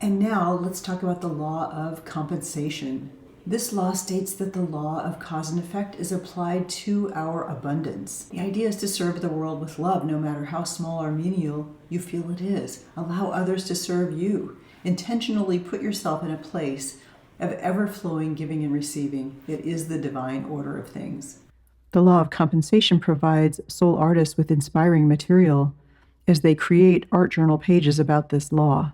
And now let's talk about the law of compensation. This law states that the law of cause and effect is applied to our abundance. The idea is to serve the world with love, no matter how small or menial you feel it is. Allow others to serve you. Intentionally put yourself in a place of ever-flowing giving and receiving. It is the divine order of things. The law of compensation provides soul artists with inspiring material as they create art journal pages about this law.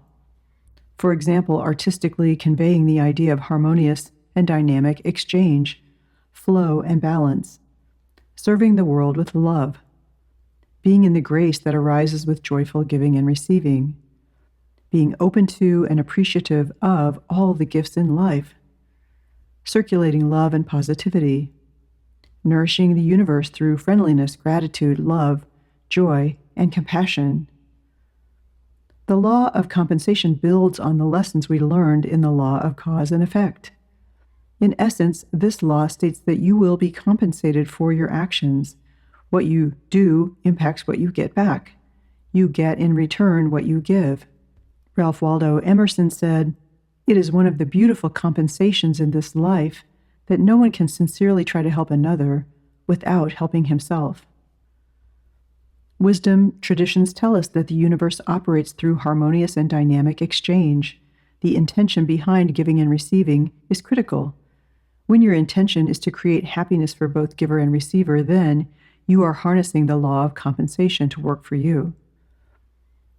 For example, artistically conveying the idea of harmonious and dynamic exchange, flow and balance, serving the world with love, being in the grace that arises with joyful giving and receiving, being open to and appreciative of all the gifts in life, circulating love and positivity, nourishing the universe through friendliness, gratitude, love, joy, and compassion. The law of compensation builds on the lessons we learned in the law of cause and effect. In essence, this law states that you will be compensated for your actions. What you do impacts what you get back. You get in return what you give. Ralph Waldo Emerson said, "It is one of the beautiful compensations in this life that no one can sincerely try to help another without helping himself." Wisdom traditions tell us that the universe operates through harmonious and dynamic exchange. The intention behind giving and receiving is critical. When your intention is to create happiness for both giver and receiver, then you are harnessing the law of compensation to work for you.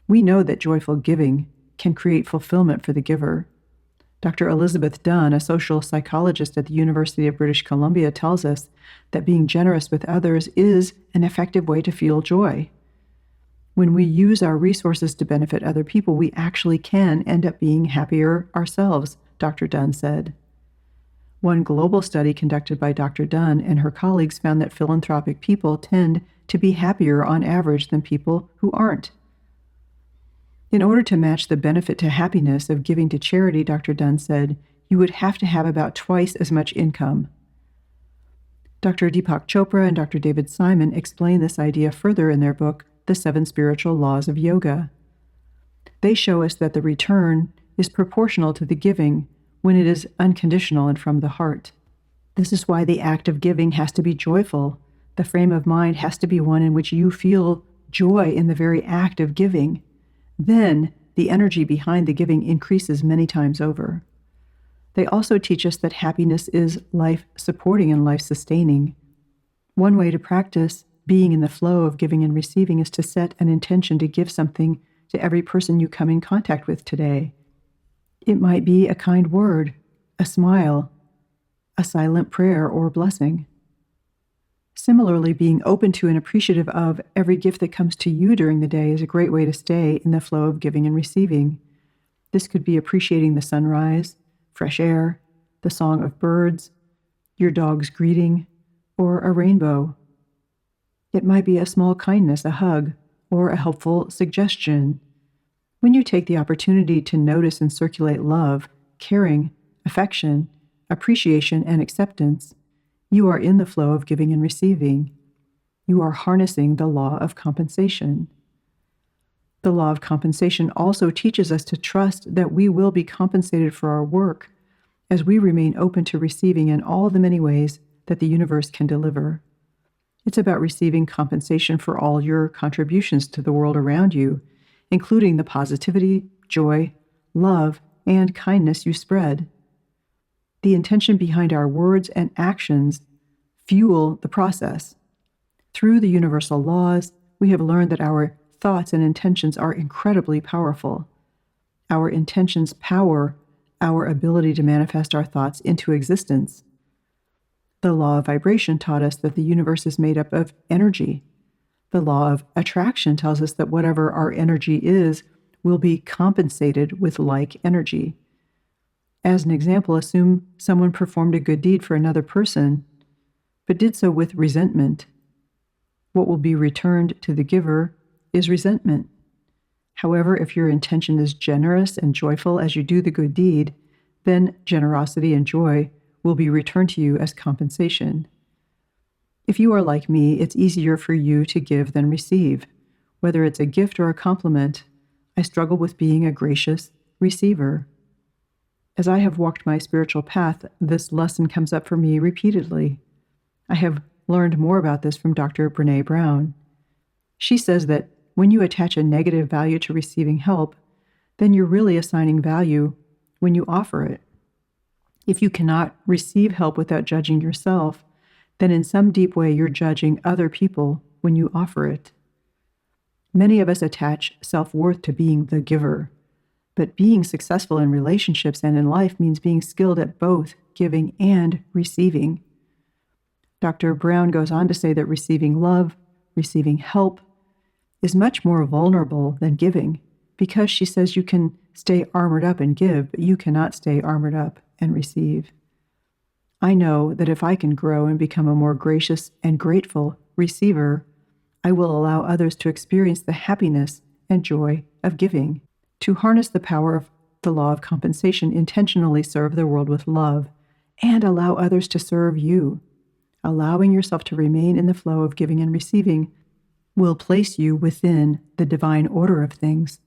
We know that joyful giving can create fulfillment for the giver. Dr. Elizabeth Dunn, a social psychologist at the University of British Columbia, tells us that being generous with others is an effective way to feel joy. When we use our resources to benefit other people, we actually can end up being happier ourselves, Dr. Dunn said. One global study conducted by Dr. Dunn and her colleagues found that philanthropic people tend to be happier on average than people who aren't. In order to match the benefit to happiness of giving to charity, Dr. Dunn said, you would have to have about twice as much income. Dr. Deepak Chopra and Dr. David Simon explain this idea further in their book, The 7 Spiritual Laws of Yoga. They show us that the return is proportional to the giving when it is unconditional and from the heart. This is why the act of giving has to be joyful. The frame of mind has to be one in which you feel joy in the very act of giving. Then the energy behind the giving increases many times over. They also teach us that happiness is life-supporting and life-sustaining. One way to practice being in the flow of giving and receiving is to set an intention to give something to every person you come in contact with today. It might be a kind word, a smile, a silent prayer, or blessing. Similarly, being open to and appreciative of every gift that comes to you during the day is a great way to stay in the flow of giving and receiving. This could be appreciating the sunrise, fresh air, the song of birds, your dog's greeting, or a rainbow. It might be a small kindness, a hug, or a helpful suggestion. When you take the opportunity to notice and circulate love, caring, affection, appreciation, and acceptance, you are in the flow of giving and receiving. You are harnessing the law of compensation. The law of compensation also teaches us to trust that we will be compensated for our work as we remain open to receiving in all the many ways that the universe can deliver. It's about receiving compensation for all your contributions to the world around you, including the positivity, joy, love, and kindness you spread. The intention behind our words and actions fuel the process. Through the universal laws, we have learned that our thoughts and intentions are incredibly powerful. Our intentions power our ability to manifest our thoughts into existence. The law of vibration taught us that the universe is made up of energy. The law of attraction tells us that whatever our energy is will be compensated with like energy. As an example, assume someone performed a good deed for another person, but did so with resentment. What will be returned to the giver is resentment. However, if your intention is generous and joyful as you do the good deed, then generosity and joy will be returned to you as compensation. If you are like me, it's easier for you to give than receive. Whether it's a gift or a compliment, I struggle with being a gracious, receiver. As I have walked my spiritual path, this lesson comes up for me repeatedly. I have learned more about this from Dr. Brené Brown. She says that when you attach a negative value to receiving help, then you're really assigning value when you offer it. If you cannot receive help without judging yourself, then in some deep way you're judging other people when you offer it. Many of us attach self-worth to being the giver, but being successful in relationships and in life means being skilled at both giving and receiving. Dr. Brown goes on to say that receiving love, receiving help, is much more vulnerable than giving, because she says you can stay armored up and give, but you cannot stay armored up and receive. I know that if I can grow and become a more gracious and grateful receiver, I will allow others to experience the happiness and joy of giving. To harness the power of the law of compensation, intentionally serve the world with love and allow others to serve you. Allowing yourself to remain in the flow of giving and receiving will place you within the divine order of things